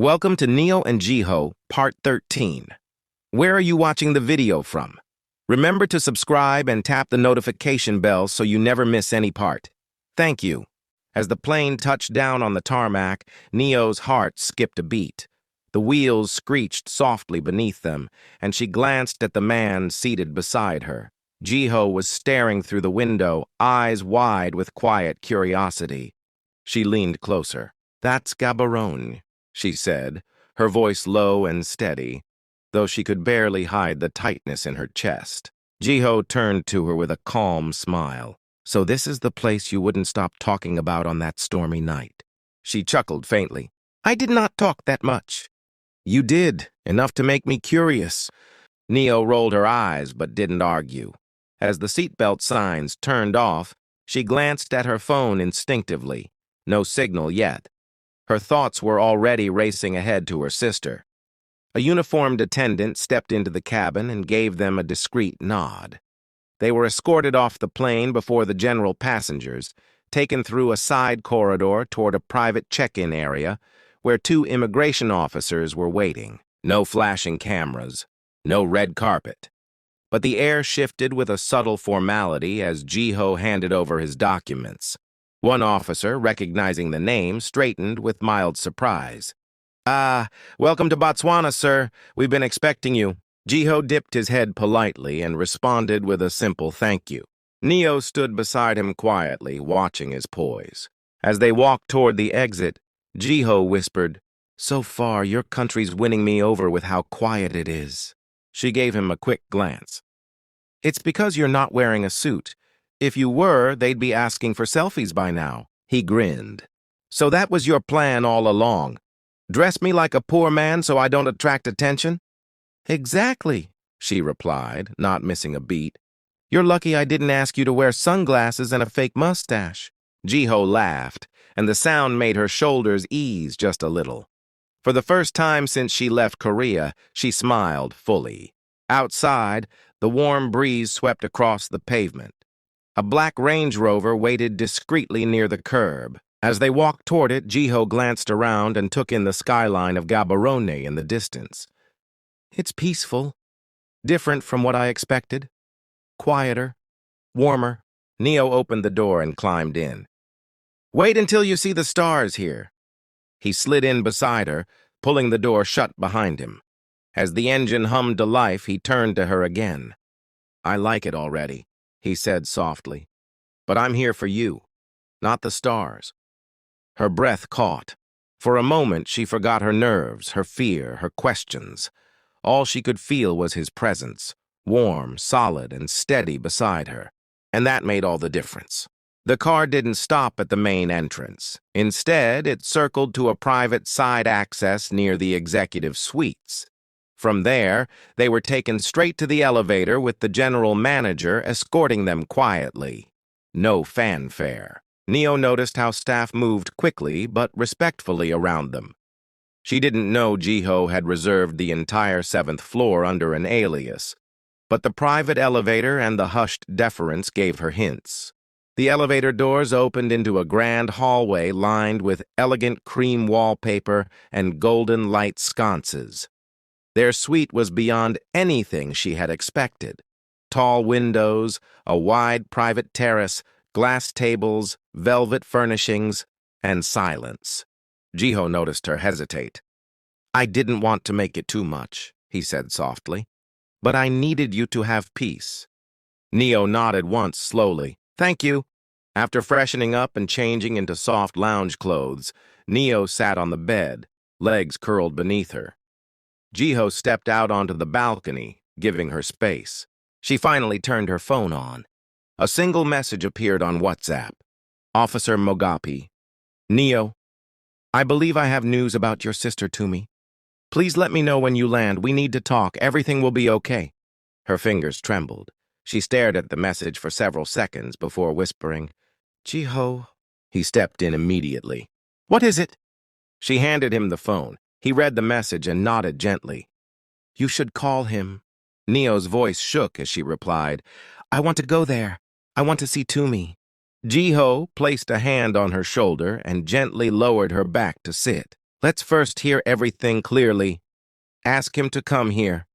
Welcome to Neo and Jiho, Part 13. Where are you watching the video from? Remember to subscribe and tap the notification bell so you never miss any part. Thank you. As the plane touched down on the tarmac, Neo's heart skipped a beat. The wheels screeched softly beneath them, and she glanced at the man seated beside her. Jiho was staring through the window, eyes wide with quiet curiosity. She leaned closer. "That's Gaborone," she said, her voice low and steady, though she could barely hide the tightness in her chest. Jiho turned to her with a calm smile. "So this is the place you wouldn't stop talking about on that stormy night." She chuckled faintly. "I did not talk that much." "You did, enough to make me curious." Neo rolled her eyes but didn't argue. As the seatbelt signs turned off, she glanced at her phone instinctively. No signal yet. Her thoughts were already racing ahead to her sister. A uniformed attendant stepped into the cabin and gave them a discreet nod. They were escorted off the plane before the general passengers, taken through a side corridor toward a private check-in area where two immigration officers were waiting. No flashing cameras, no red carpet. But the air shifted with a subtle formality as Jiho handed over his documents. One officer, recognizing the name, straightened with mild surprise. Welcome to Botswana, sir. We've been expecting you." Jiho dipped his head politely and responded with a simple thank you. Neo stood beside him quietly, watching his poise. As they walked toward the exit, Jiho whispered, "So far, your country's winning me over with how quiet it is." She gave him a quick glance. "It's because you're not wearing a suit. If you were, they'd be asking for selfies by now." He grinned. "So that was your plan all along? Dress me like a poor man so I don't attract attention?" "Exactly," she replied, not missing a beat. "You're lucky I didn't ask you to wear sunglasses and a fake mustache." Jiho laughed, and the sound made her shoulders ease just a little. For the first time since she left Korea, she smiled fully. Outside, the warm breeze swept across the pavement. A black Range Rover waited discreetly near the curb. As they walked toward it, Jiho glanced around and took in the skyline of Gaborone in the distance. "It's peaceful. Different from what I expected. Quieter. Warmer." Neo opened the door and climbed in. "Wait until you see the stars here." He slid in beside her, pulling the door shut behind him. As the engine hummed to life, he turned to her again. "I like it already," he said softly. "But I'm here for you, not the stars." Her breath caught. For a moment, she forgot her nerves, her fear, her questions. All she could feel was his presence, warm, solid, and steady beside her. And that made all the difference. The car didn't stop at the main entrance. Instead, it circled to a private side access near the executive suites. From there, they were taken straight to the elevator with the general manager escorting them quietly. No fanfare. Neo noticed how staff moved quickly but respectfully around them. She didn't know Jiho had reserved the entire 7th floor under an alias, but the private elevator and the hushed deference gave her hints. The elevator doors opened into a grand hallway lined with elegant cream wallpaper and golden light sconces. Their suite was beyond anything she had expected. Tall windows, a wide private terrace, glass tables, velvet furnishings, and silence. Jiho noticed her hesitate. "I didn't want to make it too much," he said softly, "but I needed you to have peace." Neo nodded once slowly. "Thank you." After freshening up and changing into soft lounge clothes, Neo sat on the bed, legs curled beneath her. Jiho stepped out onto the balcony, giving her space. She finally turned her phone on. A single message appeared on WhatsApp. "Officer Mogapi. Neo, I believe I have news about your sister Tumi. Please let me know when you land. We need to talk. Everything will be okay." Her fingers trembled. She stared at the message for several seconds before whispering, "Jiho." He stepped in immediately. "What is it?" She handed him the phone. He read the message and nodded gently. "You should call him." Neo's voice shook as she replied, "I want to go there. I want to see Tumi." Jiho placed a hand on her shoulder and gently lowered her back to sit. Let's first hear everything clearly. Ask him to come here.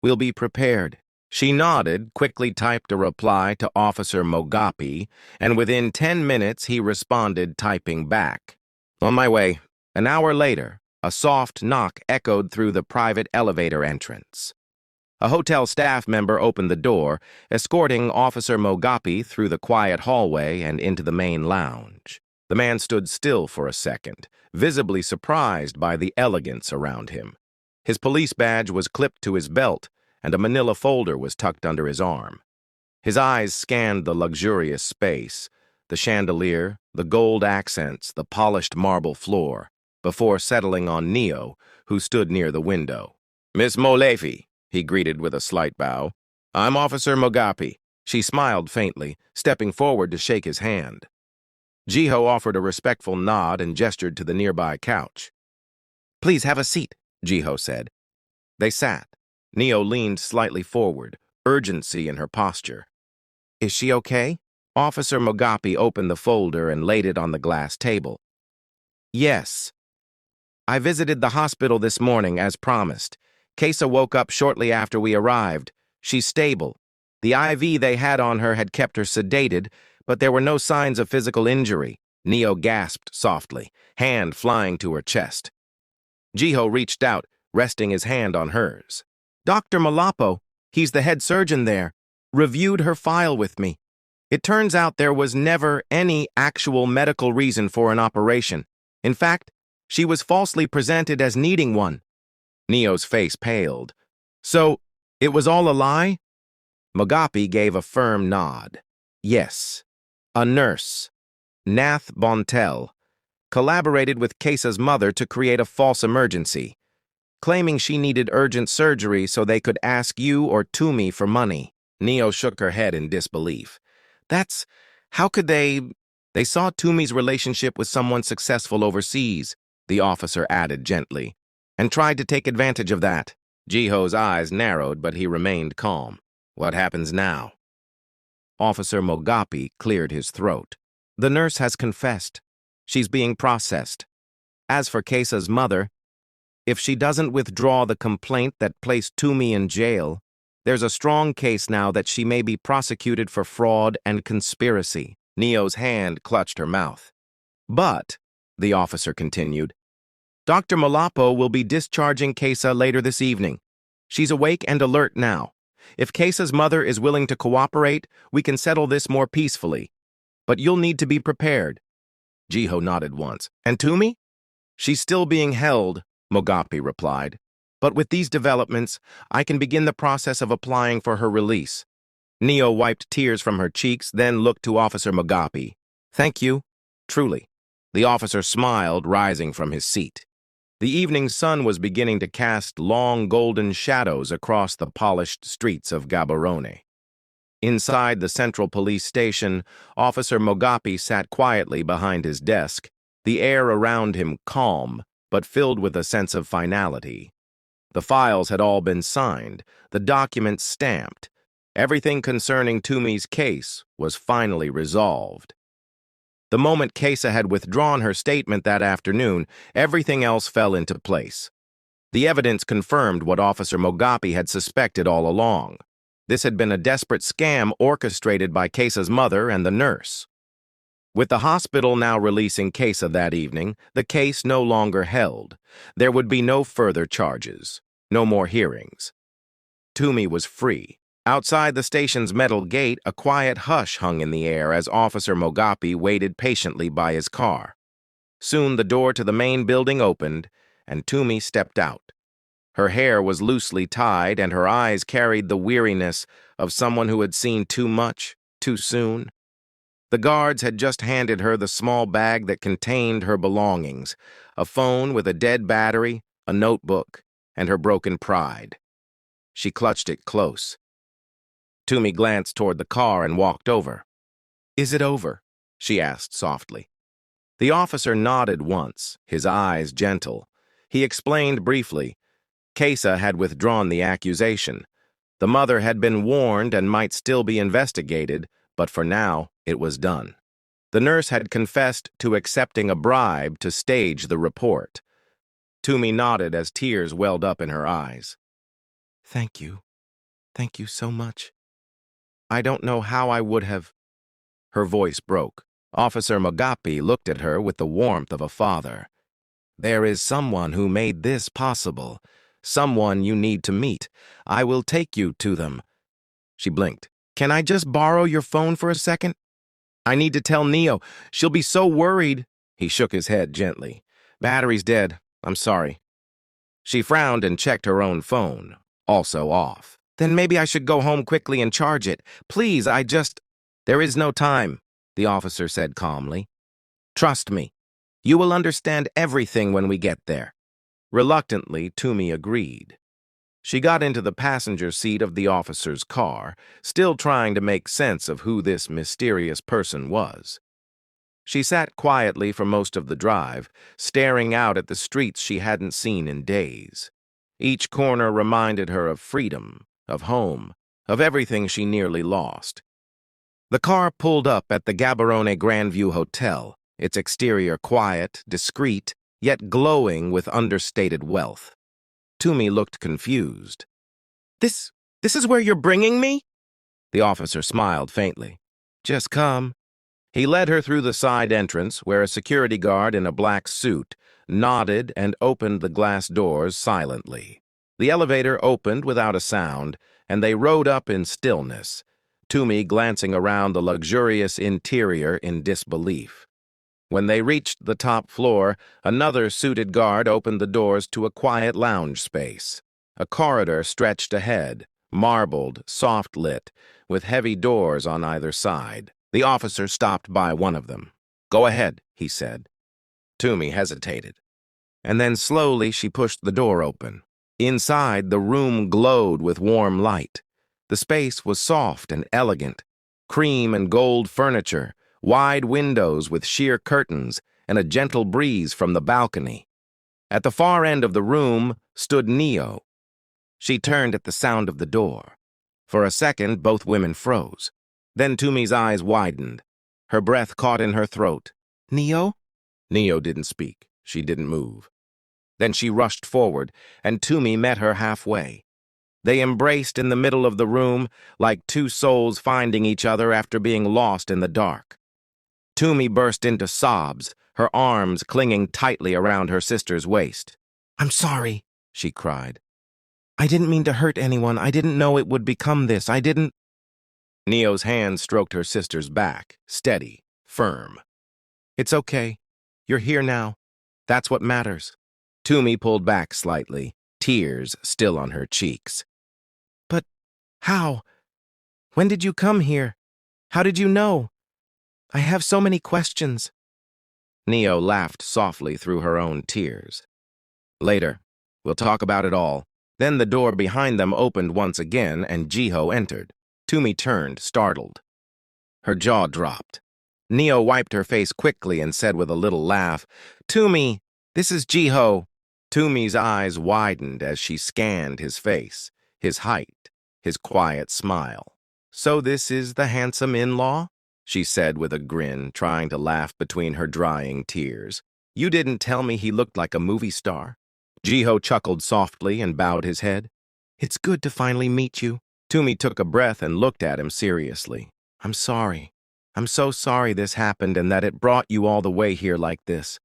We'll be prepared. She nodded, quickly typed a reply to Officer Mogapi, and within 10 minutes he responded, typing back. On my way. An hour later, a soft knock echoed through the private elevator entrance. A hotel staff member opened the door, escorting Officer Mogapi through the quiet hallway and into the main lounge. The man stood still for a second, visibly surprised by the elegance around him. His police badge was clipped to his belt, and a manila folder was tucked under his arm. His eyes scanned the luxurious space, the chandelier, the gold accents, the polished marble floor, before settling on Neo, who stood near the window. "Miss Molefi," he greeted with a slight bow. "I'm Officer Mogapi." She smiled faintly, stepping forward to shake his hand. Jiho offered a respectful nod and gestured to the nearby couch. "Please have a seat," Jiho said. They sat. Neo leaned slightly forward, urgency in her posture. "Is she okay?" Officer Mogapi opened the folder and laid it on the glass table. "Yes. I visited the hospital this morning, as promised. Kesa woke up shortly after we arrived. She's stable. The IV they had on her had kept her sedated, but there were no signs of physical injury." Neo gasped softly, hand flying to her chest. Jiho reached out, resting his hand on hers. "Dr. Malapo, he's the head surgeon there, reviewed her file with me. It turns out there was never any actual medical reason for an operation. In fact, she was falsely presented as needing one." Neo's face paled. "So, it was all a lie?" Mogapi gave a firm nod. "Yes. A nurse, Nath Bontel, collaborated with Kesa's mother to create a false emergency, claiming she needed urgent surgery so they could ask you or Tumi for money." Neo shook her head in disbelief. How could they saw Tumi's relationship with someone successful overseas," the officer added gently, "and tried to take advantage of that." Jiho's eyes narrowed, but he remained calm. "What happens now?" Officer Mogapi cleared his throat. "The nurse has confessed. She's being processed. As for Kesa's mother, if she doesn't withdraw the complaint that placed Tumi in jail, there's a strong case now that she may be prosecuted for fraud and conspiracy." Neo's hand clutched her mouth. "But," the officer continued, "Dr. Malapo will be discharging Kesa later this evening. She's awake and alert now. If Kesa's mother is willing to cooperate, we can settle this more peacefully. But you'll need to be prepared." Jiho nodded once. "And Tumi?" "She's still being held," Mogapi replied. "But with these developments, I can begin the process of applying for her release." Neo wiped tears from her cheeks, then looked to Officer Mogapi. "Thank you, truly." The officer smiled, rising from his seat. The evening sun was beginning to cast long golden shadows across the polished streets of Gaborone. Inside the Central Police Station, Officer Mogapi sat quietly behind his desk, the air around him calm, but filled with a sense of finality. The files had all been signed, the documents stamped. Everything concerning Tumi's case was finally resolved. The moment Kesa had withdrawn her statement that afternoon, everything else fell into place. The evidence confirmed what Officer Mogapi had suspected all along. This had been a desperate scam orchestrated by Kesa's mother and the nurse. With the hospital now releasing Kesa that evening, the case no longer held. There would be no further charges, no more hearings. Tumi was free. Outside the station's metal gate, a quiet hush hung in the air as Officer Mogapi waited patiently by his car. Soon the door to the main building opened, and Tumi stepped out. Her hair was loosely tied, and her eyes carried the weariness of someone who had seen too much, too soon. The guards had just handed her the small bag that contained her belongings, a phone with a dead battery, a notebook, and her broken pride. She clutched it close. Tumi glanced toward the car and walked over. "Is it over?" she asked softly. The officer nodded once, his eyes gentle. He explained briefly. Kesa had withdrawn the accusation. The mother had been warned and might still be investigated, but for now, it was done. The nurse had confessed to accepting a bribe to stage the report. Tumi nodded as tears welled up in her eyes. Thank you. Thank you so much. I don't know how I would have. Her voice broke. Officer Magapi looked at her with the warmth of a father. There is someone who made this possible. Someone you need to meet. I will take you to them. She blinked. Can I just borrow your phone for a second? I need to tell Neo. She'll be so worried. He shook his head gently. Battery's dead. I'm sorry. She frowned and checked her own phone, also off. Then maybe I should go home quickly and charge it. Please, There is no time, the officer said calmly. Trust me. You will understand everything when we get there. Reluctantly, Tumi agreed. She got into the passenger seat of the officer's car, still trying to make sense of who this mysterious person was. She sat quietly for most of the drive, staring out at the streets she hadn't seen in days. Each corner reminded her of freedom, of home, of everything she nearly lost. The car pulled up at the Gaborone Grandview Hotel, its exterior quiet, discreet, yet glowing with understated wealth. Tumi looked confused. This is where you're bringing me? The officer smiled faintly. Just come. He led her through the side entrance, where a security guard in a black suit nodded and opened the glass doors silently. The elevator opened without a sound, and they rode up in stillness, Tumi glancing around the luxurious interior in disbelief. When they reached the top floor, another suited guard opened the doors to a quiet lounge space. A corridor stretched ahead, marbled, soft-lit, with heavy doors on either side. The officer stopped by one of them. Go ahead, he said. Tumi hesitated. And then slowly she pushed the door open. Inside, the room glowed with warm light. The space was soft and elegant. Cream and gold furniture, wide windows with sheer curtains, and a gentle breeze from the balcony. At the far end of the room stood Neo. She turned at the sound of the door. For a second, both women froze. Then Tumi's eyes widened. Her breath caught in her throat. Neo? Neo didn't speak. She didn't move. Then she rushed forward, and Tumi met her halfway. They embraced in the middle of the room, like two souls finding each other after being lost in the dark. Tumi burst into sobs, her arms clinging tightly around her sister's waist. I'm sorry, she cried. I didn't mean to hurt anyone. I didn't know it would become this. I didn't. Neo's hand stroked her sister's back, steady, firm. It's okay. You're here now. That's what matters. Tumi pulled back slightly, tears still on her cheeks. But how? When did you come here? How did you know? I have so many questions. Neo laughed softly through her own tears. Later. We'll talk about it all. Then the door behind them opened once again, and Jiho entered. Tumi turned, startled. Her jaw dropped. Neo wiped her face quickly and said with a little laugh, Tumi, this is Jiho. Tumi's eyes widened as she scanned his face, his height, his quiet smile. So this is the handsome in-law? She said with a grin, trying to laugh between her drying tears. You didn't tell me he looked like a movie star? Jiho chuckled softly and bowed his head. It's good to finally meet you. Tumi took a breath and looked at him seriously. I'm sorry. I'm so sorry this happened and that it brought you all the way here like this.